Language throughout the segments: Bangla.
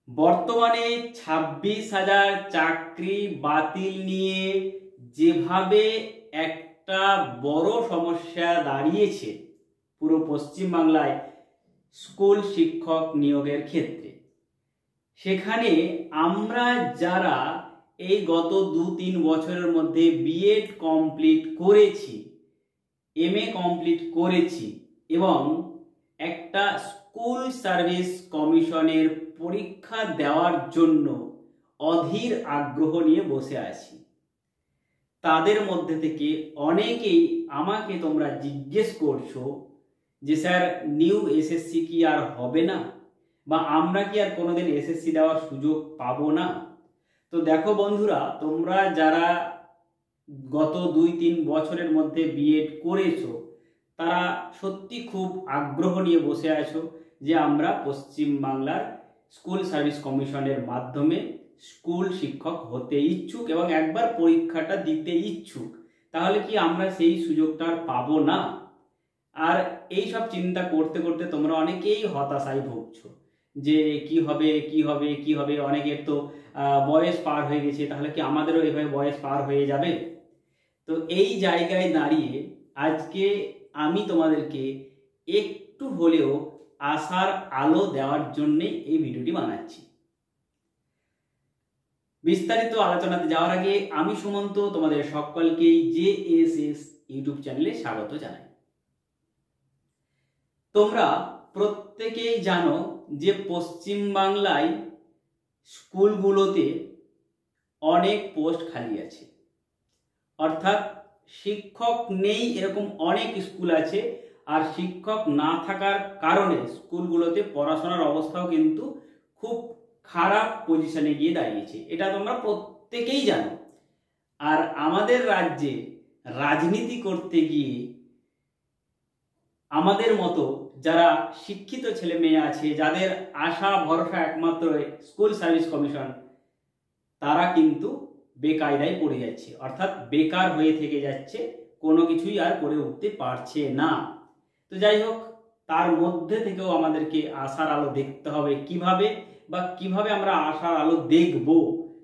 বর্তমানে 26,000 চাকরি বাতিল নিয়ে যেভাবে একটা বড় সমস্যা দাঁড়িয়েছে পুরো পশ্চিমবাংলায় স্কুল শিক্ষক নিয়োগের ক্ষেত্রে, সেখানে আমরা যারা এই গত 2-3 বছরের মধ্যে বিএড কমপ্লিট করেছি, এমএ কমপ্লিট করেছি এবং একটা স্কুল সার্ভিস কমিশনের পরীক্ষা দেওয়ার জন্য অধীর আগ্রহ নিয়ে বসে আছি, তাদের মধ্যে থেকে অনেকেই আমাকে তোমরা জিজ্ঞেস করছো যে স্যার নিউ এসএসসি কি আর হবে না, বা আমরা কি আর কোনোদিন এসএসসি দেওয়ার সুযোগ পাবো না। তো দেখো বন্ধুরা, তোমরা যারা গত 2-3 বছরের মধ্যে বিএড করেছো তারা সত্যি খুব আগ্রহ নিয়ে বসে আছো যে আমরা পশ্চিমবাংলার স্কুল সার্ভিস কমিশনের মাধ্যমে স্কুল শিক্ষক হতে ইচ্ছুক এবং একবার পরীক্ষাটা দিতে ইচ্ছুক। তাহলে কি আমরা সেই সুযোগটা পাবো না? আর এই সব চিন্তা করতে করতে তোমরা অনেকেই হতাশায় ভুগছো যে কি হবে কি হবে কি হবে, অনেকের তো বয়স পার হয়ে গেছে, তাহলে কি আমাদেরও এভাবে বয়স পার হয়ে যাবে? তো এই জায়গায় দাঁড়িয়ে আজকে আমি তোমাদেরকে একটু হলেও আশার আলো দেওয়ার জন্য এই ভিডিওটি বানাচ্ছি। বিস্তারিত আলোচনাতে যাওয়ার আগে আমি সুমন্ত তোমাদের সকলকেই জেএসএস ইউটিউব চ্যানেলে স্বাগত জানাই। তোমরা প্রত্যেকেই জানো যে পশ্চিমবাংলায় স্কুলগুলোতে অনেক পোস্ট খালি আছে, অর্থাৎ শিক্ষক নেই এরকম অনেক স্কুল আছে, আর শিক্ষক না থাকার কারণে স্কুলগুলোতে পড়াশোনার অবস্থাও কিন্তু খুব খারাপ পজিশনে গিয়ে দাঁড়িয়েছে, এটা তোমরা প্রত্যেকেই জানো। আর আমাদের রাজ্যে রাজনীতি করতে গিয়ে আমাদের মতো যারা শিক্ষিত ছেলে মেয়ে আছে, যাদের আশা ভরসা একমাত্র স্কুল সার্ভিস কমিশন, তারা কিন্তু বেকায়দায় পড়ে যাচ্ছে, অর্থাৎ বেকার হয়ে থেকে যাচ্ছে, কোনো কিছুই আর করে উঠতে পারছে না। তো যাই হোক, তার মধ্যে থেকেও আমাদেরকে আশার আলো দেখতে হবে কিভাবে আমরা আশার আলো দেখব,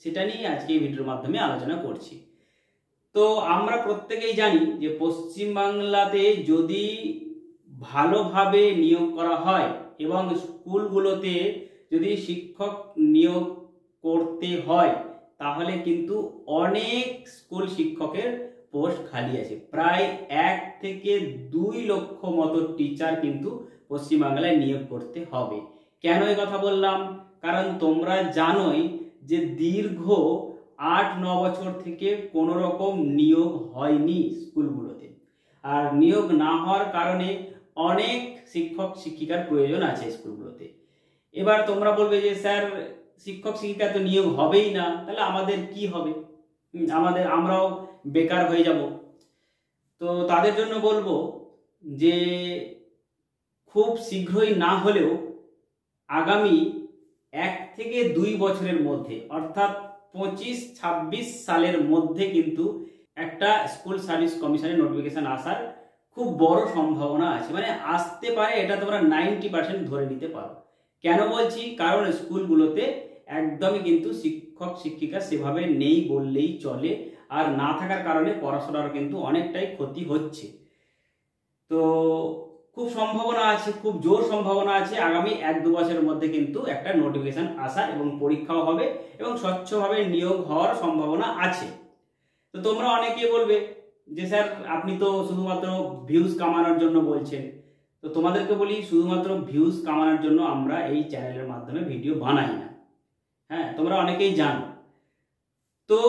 সেটা নিয়ে আজকে এই ভিডিওর মাধ্যমে আলোচনা করছি। তো আমরা প্রত্যেকেই জানি যে পশ্চিমবাংলাতে যদি ভালোভাবে নিয়োগ করা হয় এবং স্কুলগুলোতে যদি শিক্ষক নিয়োগ করতে হয়, তাহলে কিন্তু অনেক স্কুল শিক্ষকের পোস্ট খালি আছে, প্রায় 1 থেকে 2 লক্ষ মতো টিচার কিন্তু পশ্চিমবাংলায় নিয়োগ করতে হবে। কেন এই কথা বললাম? কারণ তোমরা জানোই যে দীর্ঘ 8-9 বছর থেকে কোনো রকম নিয়োগ হয়নি স্কুলগুলোতে, আর নিয়োগ না হওয়ার কারণে অনেক শিক্ষক শিক্ষিকার প্রয়োজন আছে স্কুলগুলোতে। এবার তোমরা বলবে যে স্যার শিক্ষক শিক্ষিকা তো নিয়োগ হবেই না, তাহলে আমাদের কি হবে? আমরাও বেকার হয়ে যাব। তো তাদের জন্য বলবো যে খুব শীঘ্রই না হলেও আগামী 1 থেকে 2 বছরের মধ্যে, অর্থাৎ 25-26 সালের মধ্যে কিন্তু একটা স্কুল সার্ভিস কমিশনের নোটিফিকেশন আসার খুব বড় সম্ভাবনা আছে, মানে আসতে পারে, এটা তোমরা 90% ধরে নিতে পারো। কেন বলছি? কারণ স্কুলগুলোতে একদমই কিন্তু শিক্ষক শিক্ষিকা সেভাবে নেই বললেই চলে, আর না থাকার কারণে পড়াশোনার কিন্তু অনেকটাই ক্ষতি হচ্ছে। তো খুব সম্ভাবনা আছে, খুব জোর সম্ভাবনা আছে আগামী 1-2 বছরের মধ্যে কিন্তু একটা নোটিফিকেশন আসা এবং পরীক্ষাও হবে এবং স্বচ্ছভাবে নিয়োগ হওয়ার সম্ভাবনা আছে। তো তোমরা অনেকে বলবে যে স্যার আপনি তো শুধুমাত্র ভিউজ কামানোর জন্য বলছেন। তো তোমাদেরকে বলি, শুধুমাত্র ভিউজ কামানোর জন্য আমরা এই চ্যানেলের মাধ্যমে ভিডিও বানাই না, হ্যাঁ, তোমরা অনেকেই জানো। তো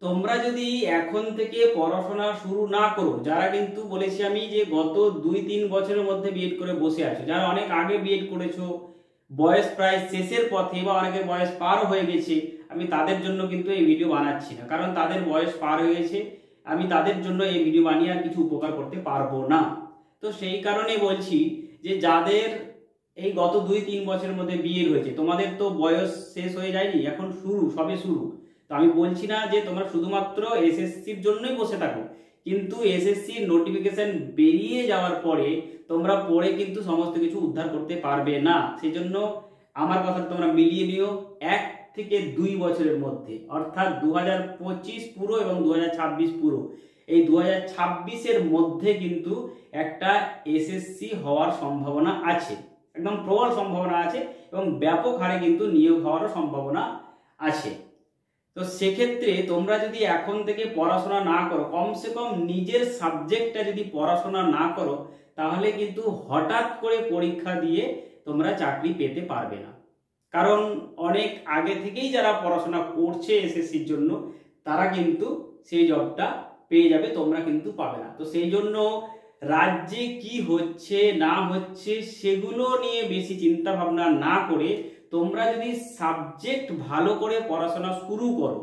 তোমরা যদি এখন থেকে পড়াশোনা শুরু না করো, যারা কিন্তু বলেছি আমি যে গত 2-3 বছরের মধ্যে বিএড করে বসে আছো, যারা অনেক আগে বিএড করেছো, বয়স প্রায় শেষের পথে বা অনেকের বয়স পার হয়ে গেছে, আমি তাদের জন্য কিন্তু এই ভিডিও বানাচ্ছি না, কারণ তাদের বয়স পার হয়ে গেছে, আমি তাদের জন্য এই ভিডিও বানিয়ে আর কিছু উপকার করতে পারবো না। তো সেই কারণে বলছি যে যাদের এই গত 2-3 বছরের মধ্যে বিএড হয়েছে, তোমাদের তো বয়স শেষ হয়ে যায়নি, এখন সবে শুরু। তো আমি বলছি না যে তোমরা শুধুমাত্র এসএসসির জন্যই বসে থাকো, কিন্তু এসএসসি নোটিফিকেশন বেরিয়ে যাওয়ার পরে তোমরা পড়ে কিন্তু সমস্ত কিছু উদ্ধার করতে পারবে না। সেই জন্য আমার কথা তোমরা মিলিয়ে নিও 1 থেকে 2 বছরের মধ্যে, অর্থাৎ 2025 পুরো এবং 2026 পুরো, এই 2026-এর মধ্যে কিন্তু একটা এসএসসি হওয়ার সম্ভাবনা আছে, একদম প্রবল সম্ভাবনা আছে এবং ব্যাপক হারে কিন্তু নিয়োগ হওয়ারও সম্ভাবনা আছে। তো সেক্ষেত্রে তোমরা যদি এখন থেকে পড়াশোনা না করো, কমসে কম নিজের সাবজেক্টটা যদি পড়াশোনা না করো, তাহলে কিন্তু হঠাৎ করে পরীক্ষা দিয়ে তোমরা চাকরি পেতে পারবে না। কারণ অনেক আগে থেকেই যারা পড়াশোনা করছে এসএসসির জন্য, তারা কিন্তু সেই জবটা পেয়ে যাবে, তোমরা কিন্তু পাবে না। তো সেই জন্য রাজ্যে কি হচ্ছে না হচ্ছে সেগুলো নিয়ে বেশি চিন্তা ভাবনা না করে তোমরা যদি সাবজেক্ট ভালো করে পড়াশোনা শুরু করো,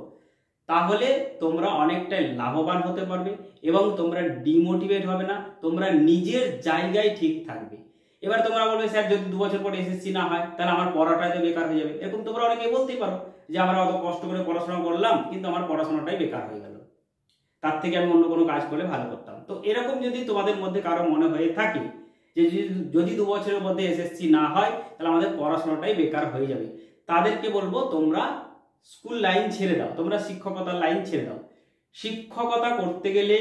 তাহলে তোমরা অনেকটাই লাভবান হতে পারবে এবং তোমরা ডিমোটিভেট হবে না, তোমরা নিজের জায়গায় ঠিক থাকবে। এবার তোমরা বলবে স্যার যদি 2 বছর পরে এসএসসি না হয় তাহলে আমার পড়াটাই তো বেকার হয়ে যাবে। এরকম তোমরা অনেকে বলতেই পারো যে আমরা অত কষ্ট করে পড়াশোনা করলাম কিন্তু আমার পড়াশোনাটাই বেকার হয়ে গেল, তার থেকে আমি অন্য কোনো কাজ করলে ভালো করতাম। তো এরকম যদি তোমাদের মধ্যে কারো মনে হয়ে থাকে যে যদি 2 বছরের মধ্যে এসএসসি না হয় তাহলে আমাদের পড়াশোনাটাই বেকার হয়ে যাবে, তাদেরকে বলবো তোমরা স্কুল লাইন ছেড়ে দাও, তোমরা শিক্ষকতার লাইন ছেড়ে দাও। শিক্ষকতা করতে গেলে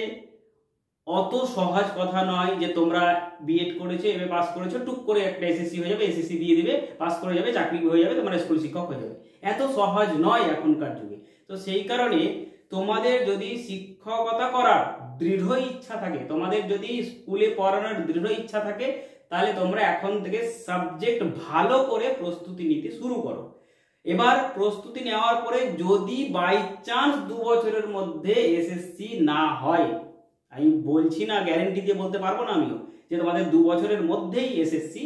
অত সহজ কথা নয় যে তোমরা বিএড করেছো, এমএ পাস করেছো, টুক করে একটা এসএসসি হয়ে যাবে, এসএসসি দিয়ে দিবে, পাস করে যাবে, চাকরি হয়ে যাবে, তোমরা স্কুল শিক্ষক হয়ে যাবে। এত সহজ নয় এখনকার যুগে। তো সেই কারণে তোমাদের যদি শিক্ষকতা করার দৃঢ় ইচ্ছা থাকে, তোমাদের যদি স্কুলে পড়ানোর দৃঢ় ইচ্ছা থাকে, তাহলে তোমরা এখন থেকে সাবজেক্ট ভালো করে প্রস্তুতি নিতে শুরু করো। এবার প্রস্তুতি নেওয়ার পরে যদি বাই চান্স 2 বছরের মধ্যে এসএসসি না হয়, আমি বলছি না, গ্যারেন্টি দিয়ে বলতে পারবো না আমিও যে তোমাদের 2 বছরের মধ্যেই এসএসসি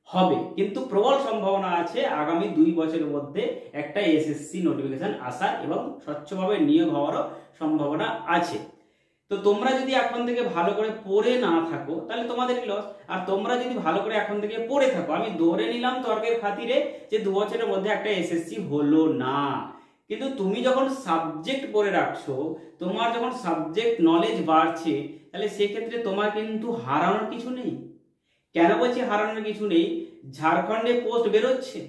হবে, কিন্তু প্রবল সম্ভাবনা আছে আগামী 2 বছরের মধ্যে একটা এসএসসি নোটিফিকেশন আসার এবং স্বচ্ছভাবে নিয়োগ হওয়ারও সম্ভাবনা আছে। তো তোমরা যদি এখন থেকে ভালো করে পড়ে না থাকো তাহলে তোমাদেরই লস, আর তোমরা যদি ভালো করে এখন থেকে পড়ে থাকো, আমি ধরে নিলাম তর্কের খাতিরে যে 2 বছরের মধ্যে একটা এসএসসি হলো না, কিন্তু তুমি যখন সাবজেক্ট পড়ে রাখছো, তোমার যখন সাবজেক্ট নলেজ বাড়ছে, তাহলে সেক্ষেত্রে তোমার কিন্তু হারানোর কিছু নেই। কেন বলছি হারানোর কিছু নেই? ঝাড়খণ্ডে পোস্ট বেরোচ্ছে,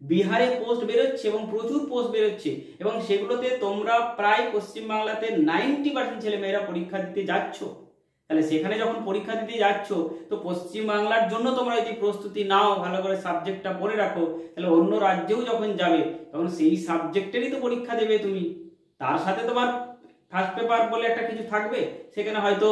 বিহারে পোস্ট বেরোচ্ছে এবং প্রচুর পোস্ট বেরোচ্ছে, এবং সেগুলোতে তোমরা প্রায় পশ্চিমবাংলাতে 90% ছেলে মেয়েরা পরীক্ষা দিতে যাচ্ছ। তাহলে সেখানে যখন পরীক্ষা দিতে যাচ্ছ, তো পশ্চিমবাংলার জন্য তোমরা যদি প্রস্তুতি নাও, ভালো করে সাবজেক্টটা পড়ে রাখো, তাহলে অন্য রাজ্যেও যখন যাবে তখন সেই সাবজেক্টেরই তো পরীক্ষা দেবে তুমি। তার সাথে তোমার ফার্স্ট পেপার বলে একটা কিছু থাকবে, সেখানে হয়তো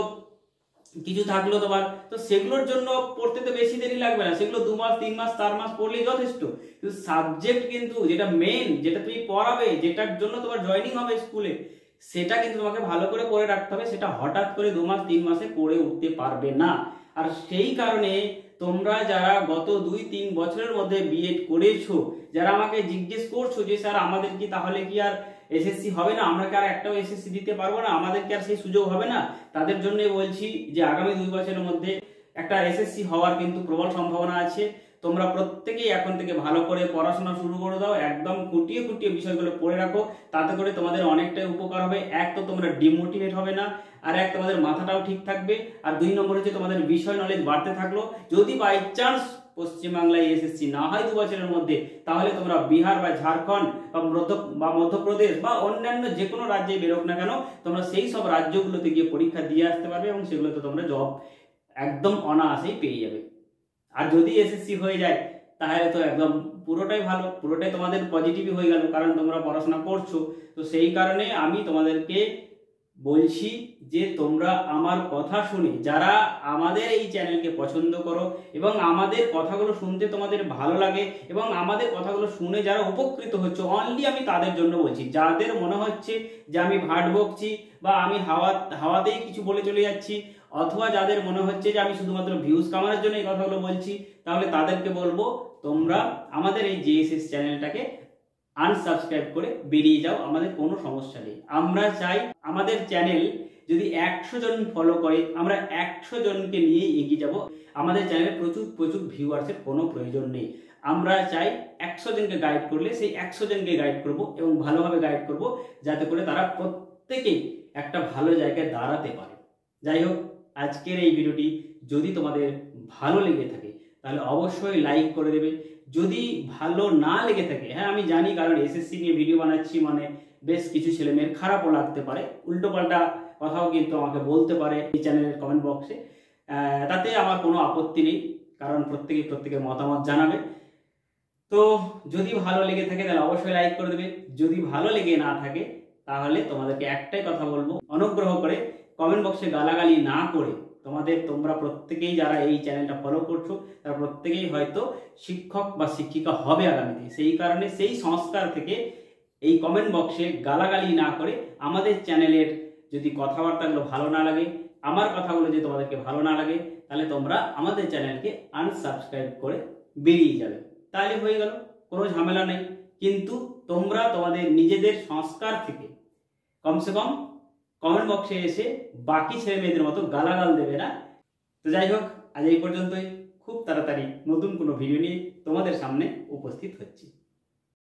কিছু থাকলো তোমার, তো সেগুলোর জন্য পড়তে তো বেশি দেরি লাগবে না, সেগুলো 2 মাস 3 মাস 4 মাস পড়লেই যথেষ্ট। কিন্তু সাবজেক্ট কিন্তু যেটা মেন, যেটা তুমি পড়াবে, যেটার জন্য তোমার জয়েনিং হবে স্কুলে, সেটা কিন্তু তোমাকে ভালো করে পড়ে রাখতে হবে। সেটা হঠাৎ করে 2 মাস 3 মাসে পড়ে উঠতে পারবে না। আর সেই কারণে তোমরা যারা গত 2-3 বছরের মধ্যে বিএড করেছো, যারা আমাকে জিজ্ঞেস করছো যে স্যার আমাদের কি তাহলে কি আর এসএসসি হবে না, আমরা কি আর একটাও এসএসসি দিতে পারবো না, আমাদের কি আর সেই সুযোগ হবে না, তাদের জন্য বলছি যে আগামী 2 বছরের মধ্যে একটা এসএসসি হওয়ার কিন্তু প্রবল সম্ভাবনা আছে। তোমরা প্রত্যেকেই এখন থেকে ভালো করে পড়াশোনা শুরু করে দাও, একদম খুঁটিয়ে খুঁটিয়ে বিষয়গুলো পড়ে রাখো, তাতে করে তোমাদের অনেকটাই উপকার হবে। এক তো তোমরা ডিমোটিভেট হবে না, আর এক তোমাদের মাথাটাও ঠিক থাকবে, আর 2 নম্বর হচ্ছে তোমাদের বিষয় নলেজ বাড়তে থাকলো। যদি বাই চান্স পশ্চিমবাংলায় এসএসসি না হয় 2 বছরের মধ্যে, তাহলে তোমরা বিহার বা ঝাড়খণ্ড বা মধ্যপ্রদেশ বা অন্যান্য যে কোনো রাজ্যে বেরোক না কেন, তোমরা সেই সব রাজ্যগুলোতে গিয়ে পরীক্ষা দিয়ে আসতে পারবে এবং সেগুলোতে তোমরা জব একদম অনায়াসেই পেয়ে যাবে। আর যদি এসএসসি হয়ে যায় তাহলে তো একদম পুরোটাই ভালো, পুরোটাই তোমাদের পজিটিভই হয়ে গেল, কারণ তোমরা পড়াশোনা করছো। তো সেই কারণে আমি তোমাদেরকে বলছি যে তোমরা আমার কথা শুনে, যারা আমাদের এই চ্যানেলকে পছন্দ করো এবং আমাদের কথাগুলো শুনতে তোমাদের ভালো লাগে এবং আমাদের কথাগুলো শুনে যারা উপকৃত হচ্ছে, অনলি আমি তাদের জন্য বলছি। যাদের মনে হচ্ছে যে আমি ভাট বকছি বা আমি হাওয়াতেই কিছু বলে চলে যাচ্ছি, অথবা যাদের মনে হচ্ছে যে আমি শুধুমাত্র ভিউজ কামানোর জন্য এই কথাগুলো বলছি, তাহলে তাদেরকে বলবো তোমরা আমাদের এই জেএসএস চ্যানেলটাকে আনসাবস্ক্রাইব করে বেরিয়ে যাও, আমাদের কোনো সমস্যা নেই। আমরা চাই আমাদের চ্যানেল যদি 100 জন ফলো করে, আমরা 100 জনকে নিয়ে এগিয়ে যাব। আমাদের চ্যানেলে প্রচুর ভিউয়ার্সের কোনো প্রয়োজন নেই। আমরা চাই 100 জনকে গাইড করলে সেই 100 জনকে গাইড করব এবং ভালোভাবে গাইড করব, যাতে করে তারা প্রত্যেকেই একটা ভালো জায়গায় দাঁড়াতে পারে। যাই হোক, আজকের এই ভিডিওটি যদি তোমাদের ভালো লেগে থাকে তাহলে অবশ্যই লাইক করে দেবে। যদি ভালো না লেগে থাকে, হ্যাঁ আমি জানি, কারণ এসএসসি নিয়ে ভিডিও বানাচ্ছি মানে বেশ কিছু ছেলেমেয়ের খারাপও লাগতে পারে, উল্টোপাল্টা কথাও কিন্তু আমাকে বলতে পারে এই চ্যানেলের কমেন্ট বক্সে। তাতে আমার কোনো আপত্তি নেই, কারণ প্রত্যেকের মতামত জানাবে। তো যদি ভালো লেগে থাকে তাহলে অবশ্যই লাইক করে দেবে, যদি ভালো লেগে না থাকে তাহলে তোমাদেরকে একটাই কথা বলবো, অনুগ্রহ করে কমেন্ট বক্সে গালাগালি না করে, তোমরা প্রত্যেকেই যারা এই চ্যানেলটা ফলো করছো তারা প্রত্যেকেই হয়তো শিক্ষক বা শিক্ষিকা হবে আগামীতে। সেই কারণে সেই সংস্কার থেকে এই কমেন্ট বক্সে গালাগালি না করে, আমাদের চ্যানেলের যদি কথাবার্তাগুলো ভালো না লাগে, আমার কথাগুলো যদি তোমাদেরকে ভালো না লাগে, তাহলে তোমরা আমাদের চ্যানেলকে আনসাবস্ক্রাইব করে বেরিয়ে যাবে, তাহলে হয়ে গেল, কোনো ঝামেলা নেই। কিন্তু তোমরা তোমাদের নিজেদের সংস্কার থেকে কমসে কম কমেন্ট বক্সে এসে বাকি ছেলে মেয়েদের মতো গালাগাল দেবে না। তো যাই হোক, আজ এই পর্যন্তই। খুব তাড়াতাড়ি নতুন কোনো ভিডিও নিয়ে তোমাদের সামনে উপস্থিত হচ্ছি।